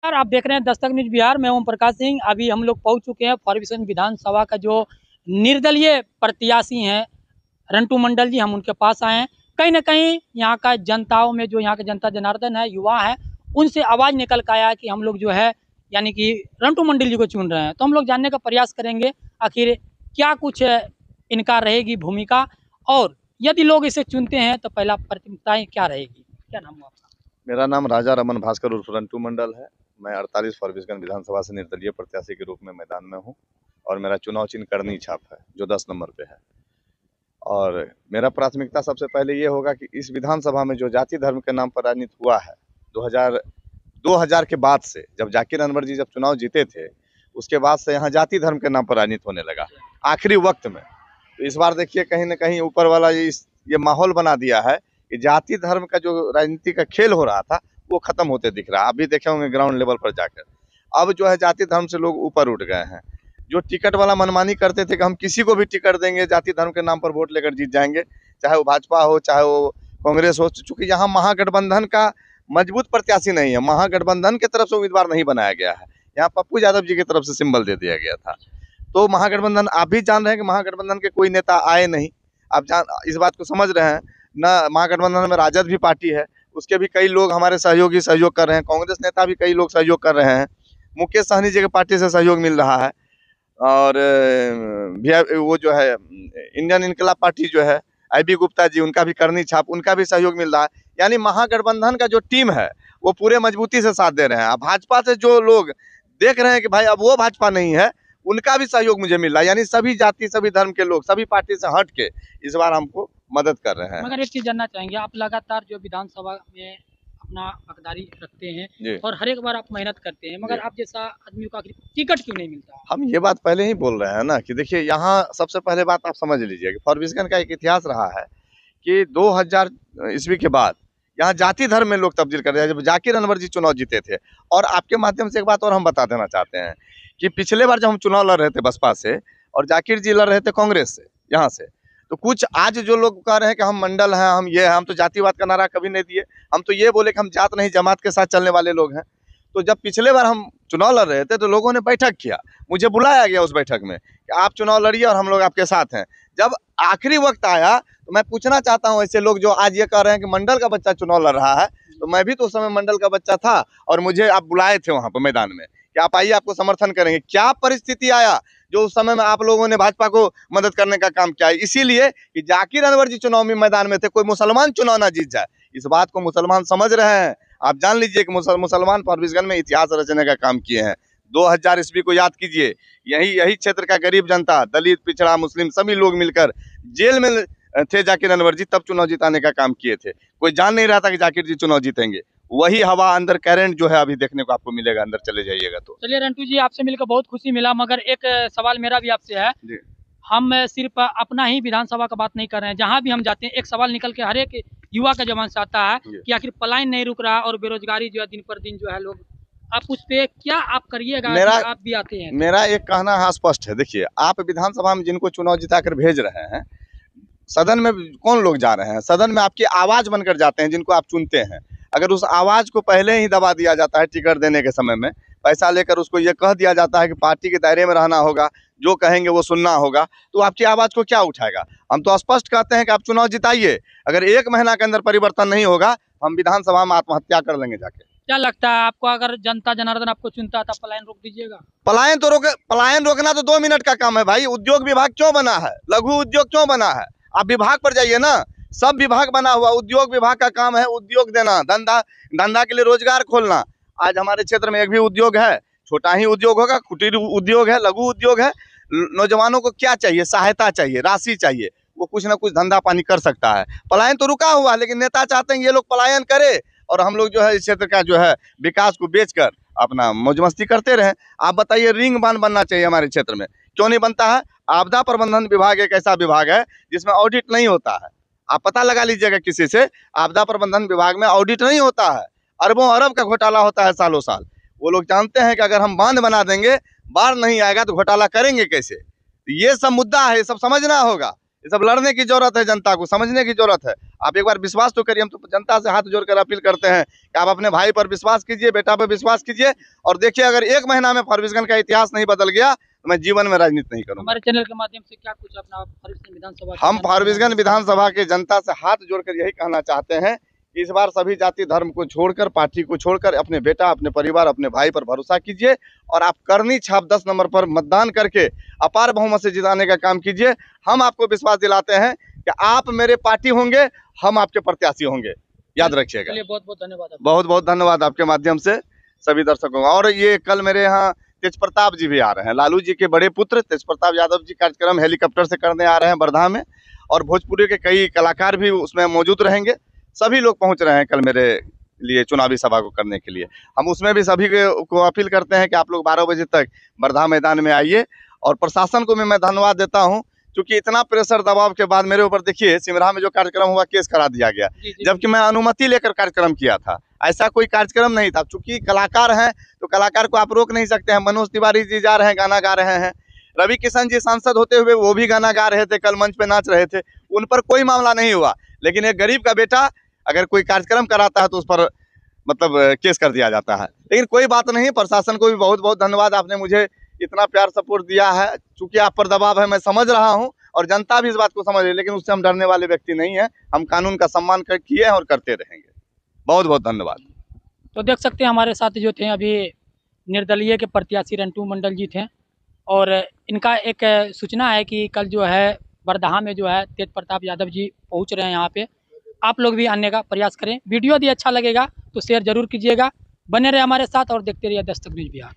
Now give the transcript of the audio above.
यार आप देख रहे हैं दस्तक न्यूज बिहार। मैं ओम प्रकाश सिंह। अभी हम लोग पहुंच चुके हैं फॉरबिसन विधानसभा का जो निर्दलीय प्रत्याशी हैं रंटू मंडल जी, हम उनके पास आए हैं। कहीं ना कहीं यहाँ का जनताओं में जो यहाँ के जनता जनार्दन है, युवा है, उनसे आवाज़ निकल कर आया है कि हम लोग जो है यानी कि रंटू मंडल जी को चुन रहे हैं। तो हम लोग जानने का प्रयास करेंगे आखिर क्या कुछ इनका रहेगी भूमिका, और यदि लोग इसे चुनते हैं तो पहला प्राथमिकताएं क्या रहेगी। क्या नाम है आपका? मेरा नाम राजा रमन भास्कर उर्फ रंटू मंडल है। मैं 48 फॉरबिसगंज विधानसभा से निर्दलीय प्रत्याशी के रूप में मैदान में हूं और मेरा चुनाव चिन्ह करनी छाप है जो 10 नंबर पे है। और मेरा प्राथमिकता सबसे पहले ये होगा कि इस विधानसभा में जो जाति धर्म के नाम पर राजनीति हुआ है 2000 के बाद से, जब जाकिर अनवर जी जब चुनाव जीते थे उसके बाद से यहाँ जाति धर्म के नाम पर राजनीति होने लगा आखिरी वक्त में। तो इस बार देखिए कहीं ना कहीं ऊपर वाला ये माहौल बना दिया है कि जाति धर्म का जो राजनीति का खेल हो रहा था वो खत्म होते दिख रहा है। अभी देखे होंगे ग्राउंड लेवल पर जाकर अब जो है जाति धर्म से लोग ऊपर उठ गए हैं। जो टिकट वाला मनमानी करते थे कि हम किसी को भी टिकट देंगे, जाति धर्म के नाम पर वोट लेकर जीत जाएंगे, चाहे वो भाजपा हो चाहे वो कांग्रेस हो, चूंकि यहाँ महागठबंधन का मजबूत प्रत्याशी नहीं है, महागठबंधन की तरफ से उम्मीदवार नहीं बनाया गया है, यहाँ पप्पू यादव जी की तरफ से सिंबल दे दिया गया था। तो महागठबंधन आप भी जान रहे हैं कि महागठबंधन के कोई नेता आए नहीं। आप इस बात को समझ रहे हैं ना। महागठबंधन में राजद भी पार्टी है, उसके भी कई लोग हमारे सहयोगी सहयोग कर रहे हैं, कांग्रेस नेता भी कई लोग सहयोग कर रहे हैं, मुकेश सहनी जी के पार्टी से सहयोग मिल रहा है, और वो जो है इंडियन इनकलाब पार्टी जो है IB गुप्ता जी, उनका भी करनी छाप, उनका भी सहयोग मिल रहा है। यानी महागठबंधन का जो टीम है वो पूरे मजबूती से साथ दे रहे हैं। भाजपा से जो लोग देख रहे हैं कि भाई अब वो भाजपा नहीं है, उनका भी सहयोग मुझे मिल रहा है। यानी सभी जाति सभी धर्म के लोग सभी पार्टी से हट के इस बार हमको मदद कर रहे हैं। मगर एक चीज जानना चाहेंगे, आप लगातार जो विधानसभा में अपना हकदारी रखते हैं और हर एक बार आप मेहनत करते हैं, मगर आप जैसा आदमी को आखिर टिकट क्यों नहीं मिलता? हम ये बात पहले ही बोल रहे हैं ना कि देखिए यहाँ सबसे पहले बात आप समझ लीजिए कि फॉरबिसगंज का एक इतिहास रहा है कि 2000 ईस्वी के बाद यहाँ जाति धर्म में लोग तब्दील कर रहे हैं। जब जाकिर अनवर जी चुनाव जीते थे, और आपके माध्यम से एक बात और हम बता देना चाहते हैं कि पिछले बार जब हम चुनाव लड़ रहे थे बसपा से और जाकिर जी लड़ रहे थे कांग्रेस से यहाँ से, तो कुछ आज जो लोग कह रहे हैं कि हम मंडल हैं, हम ये हैं, हम तो जातिवाद का नारा कभी नहीं दिए। हम तो ये बोले कि हम जात नहीं जमात के साथ चलने वाले लोग हैं। तो जब पिछले बार हम चुनाव लड़ रहे थे तो लोगों ने बैठक किया, मुझे बुलाया गया उस बैठक में कि आप चुनाव लड़िए और हम लोग आपके साथ हैं। जब आखिरी वक्त आया तो मैं पूछना चाहता हूँ ऐसे लोग जो आज ये कह रहे हैं कि मंडल का बच्चा चुनाव लड़ रहा है, तो मैं भी तो उस समय मंडल का बच्चा था और मुझे आप बुलाए थे वहाँ पर मैदान में कि आप आइए, आपको समर्थन करेंगे। क्या परिस्थिति आया जो उस समय में आप लोगों ने भाजपा को मदद करने का काम किया, इसीलिए कि जाकिर अनवर जी चुनाव में मैदान में थे, कोई मुसलमान चुनाव ना जीत जाए। इस बात को मुसलमान समझ रहे हैं। आप जान लीजिए कि मुसलमान फॉरबिसगंज में इतिहास रचने का काम किए हैं। 2000 ईस्वी को याद कीजिए, यही क्षेत्र का गरीब जनता, दलित, पिछड़ा, मुस्लिम सभी लोग मिलकर जेल में थे जाकिर अनवर जी, तब चुनाव जिताने का काम किए थे। कोई जान नहीं रहा था कि जाकिर जी चुनाव जीतेंगे। वही हवा अंदर करंट जो है अभी देखने को आपको मिलेगा, अंदर चले जाइएगा तो। चलिए रंटू जी, आपसे मिलकर बहुत खुशी मिला, मगर एक सवाल मेरा भी आपसे है। हम सिर्फ अपना ही विधानसभा का बात नहीं कर रहे हैं, जहाँ भी हम जाते हैं एक सवाल निकल के हर एक युवा का जवान से आता है कि आखिर पलायन नहीं रुक रहा और बेरोजगारी जो है दिन पर दिन जो है लोग, आप उस पे क्या आप करिएगा? आप भी आते हैं। मेरा एक कहना है स्पष्ट है। देखिए, आप विधानसभा में जिनको चुनाव जिताकर भेज रहे हैं, सदन में कौन लोग जा रहे हैं? सदन में आपकी आवाज बनकर जाते हैं जिनको आप चुनते हैं। अगर उस आवाज को पहले ही दबा दिया जाता है टिकट देने के समय में, पैसा लेकर उसको ये कह दिया जाता है कि पार्टी के दायरे में रहना होगा, जो कहेंगे वो सुनना होगा, तो आपकी आवाज को क्या उठाएगा? हम तो स्पष्ट कहते हैं कि आप चुनाव जिताइए। अगर 1 महीना के अंदर परिवर्तन नहीं होगा, हम विधानसभा में आत्महत्या कर लेंगे जाके। क्या लगता है आपको, अगर जनता जनार्दन आपको चुनता था, पलायन रोक दीजिएगा? पलायन रोकना तो 2 मिनट का काम है भाई। उद्योग विभाग क्यों बना है? लघु उद्योग क्यों बना है? आप विभाग पर जाइए ना, सब विभाग बना हुआ। उद्योग विभाग का काम है उद्योग देना, धंधा के लिए रोजगार खोलना। आज हमारे क्षेत्र में एक भी उद्योग है? छोटा ही उद्योग होगा, कुटीर उद्योग है, लघु उद्योग है। नौजवानों को क्या चाहिए? सहायता चाहिए, राशि चाहिए, वो कुछ ना कुछ धंधा पानी कर सकता है। पलायन तो रुका हुआ, लेकिन नेता चाहते हैं ये लोग पलायन करे और हम लोग जो है इस क्षेत्र का जो है विकास को बेचकर अपना मौज मस्ती करते रहें। आप बताइए, रिंग बांध बनना चाहिए हमारे क्षेत्र में, क्यों नहीं बनता है? आपदा प्रबंधन विभाग एक ऐसा विभाग है जिसमें ऑडिट नहीं होता है। आप पता लगा लीजिएगा किसी से, आपदा प्रबंधन विभाग में ऑडिट नहीं होता है। अरबों अरब का घोटाला होता है सालों साल। वो लोग जानते हैं कि अगर हम बांध बना देंगे, बाढ़ नहीं आएगा तो घोटाला करेंगे कैसे। ये सब मुद्दा है, ये सब समझना होगा। ये सब लड़ने की जरूरत है, जनता को समझने की जरूरत है। आप एक बार विश्वास तो करिए। हम तो जनता से हाथ जोड़कर अपील करते हैं कि आप अपने भाई पर विश्वास कीजिए, बेटा पर विश्वास कीजिए, और देखिए अगर 1 महीना में फॉरबिसगंज का इतिहास नहीं बदल गया तो मैं जीवन में राजनीति नहीं करूंगा। हमारे चैनल के माध्यम से क्या कुछ अपना फारबिसगंज विधानसभा हम फारबिसगंज विधानसभा के जनता से हाथ जोड़कर यही कहना चाहते हैं कि इस बार सभी जाति धर्म को छोड़कर, पार्टी को छोड़कर अपने बेटा, अपने परिवार, अपने भाई पर भरोसा कीजिए और आप करनी छाप 10 नंबर पर मतदान करके अपार बहुमत से जिताने का काम कीजिए। हम आपको विश्वास दिलाते हैं कि आप मेरे पार्टी होंगे, हम आपके प्रत्याशी होंगे, याद रखिएगा। चलिए, बहुत बहुत धन्यवाद। बहुत बहुत धन्यवाद आपके माध्यम से सभी दर्शकों का। और ये कल मेरे यहाँ तेज प्रताप जी भी आ रहे हैं, लालू जी के बड़े पुत्र तेज प्रताप यादव जी कार्यक्रम हेलीकॉप्टर से करने आ रहे हैं वर्धा में, और भोजपुरी के कई कलाकार भी उसमें मौजूद रहेंगे। सभी लोग पहुंच रहे हैं कल मेरे लिए चुनावी सभा को करने के लिए। हम उसमें भी सभी को अपील करते हैं कि आप लोग 12 बजे तक वर्धा मैदान में आइए। और प्रशासन को भी मैं धन्यवाद देता हूं, क्योंकि इतना प्रेशर दबाव के बाद मेरे ऊपर देखिए सिमरा में जो कार्यक्रम हुआ केस करा दिया गया, जबकि मैं अनुमति लेकर कार्यक्रम किया था। ऐसा कोई कार्यक्रम नहीं था। चूंकि कलाकार हैं तो कलाकार को आप रोक नहीं सकते हैं। मनोज तिवारी जी जा रहे हैं, गाना गा रहे हैं। रवि किशन जी सांसद होते हुए वो भी गाना गा रहे थे, कल मंच पे नाच रहे थे, उन पर कोई मामला नहीं हुआ। लेकिन एक गरीब का बेटा अगर कोई कार्यक्रम कराता है तो उस पर मतलब केस कर दिया जाता है। लेकिन कोई बात नहीं, प्रशासन को भी बहुत बहुत धन्यवाद, आपने मुझे इतना प्यार सपोर्ट दिया है। चूंकि आप पर दबाव है, मैं समझ रहा हूं, और जनता भी इस बात को समझ रही है, लेकिन उससे हम डरने वाले व्यक्ति नहीं है। हम कानून का सम्मान किए हैं और करते रहेंगे। बहुत बहुत धन्यवाद। तो देख सकते हैं हमारे साथ जो थे अभी निर्दलीय के प्रत्याशी रंटू मंडल जी थे, और इनका एक सूचना है कि कल जो है बरदहा में जो है तेज प्रताप यादव जी पहुंच रहे हैं यहाँ पे। आप लोग भी आने का प्रयास करें। वीडियो यदि अच्छा लगेगा तो शेयर जरूर कीजिएगा। बने रहे हमारे साथ और देखते रहिए दस्तक न्यूज़ बिहार।